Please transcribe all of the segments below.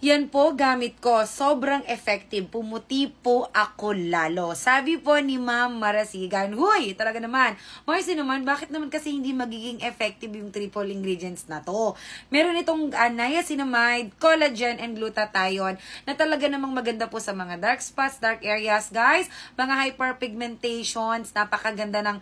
Yan po, gamit ko. Sobrang effective. Pumuti po ako lalo. Sabi po ni Ma'am Marasigan, huy, talaga naman. Marcy naman, bakit naman kasi hindi magiging effective yung triple ingredients na to? Meron itong niacinamide, collagen, and glutathione na talaga namang maganda po sa mga dark spots, dark areas, guys. Mga hyperpigmentations, napakaganda ng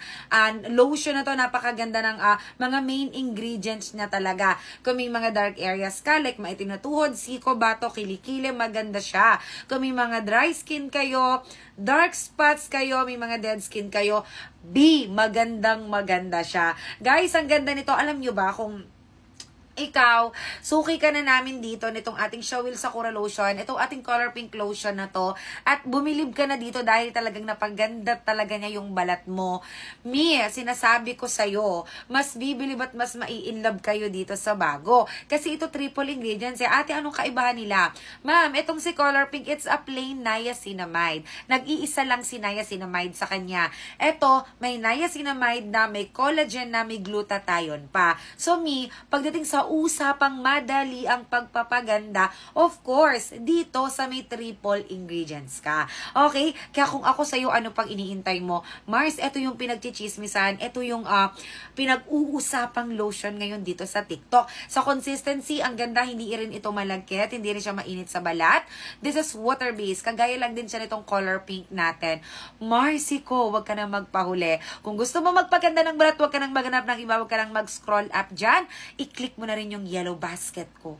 lotion na to, napakaganda ng mga main ingredients niya talaga. Kung may mga dark areas ka, like maitim na tuhod, siko, bato, kilikili, maganda siya. Kung may mga dry skin kayo, dark spots kayo, may mga dead skin kayo, maganda siya. Guys, ang ganda nito. Alam nyo ba kung ikaw, suki ka na namin dito nitong ating Showil Sakura Lotion, itong ating color pink lotion na to, at bumilib ka na dito dahil talagang napaganda talaga niya yung balat mo. Sinasabi ko sa'yo, mas bibilib at mas mai-inlove kayo dito sa bago. Kasi ito triple ingredients. Ate, anong kaibahan nila? Ma'am, itong si color pink, it's a plain niacinamide. Nag-iisa lang si niacinamide sa kanya. Ito, may niacinamide na, may collagen na, may glutathione pa. So pagdating sa usapang madali ang pagpapaganda, of course, dito sa may triple ingredients ka. Okay? Kaya kung ako sa'yo, ano pang iniintay mo? Mars, ito yung pinagchichismisan, ito yung pinag-uusapang lotion ngayon dito sa TikTok. Sa consistency, ang ganda, hindi rin ito malagkit, hindi rin siya mainit sa balat. This is water-based. Kagaya lang din siya nitong color pink natin. Marcy ko, wag ka na magpahuli. Kung gusto mo magpaganda ng balat, wag ka nang maghanap ng iba, wag ka nang mag-scroll up dyan. I-click mo na rin yung yellow basket ko.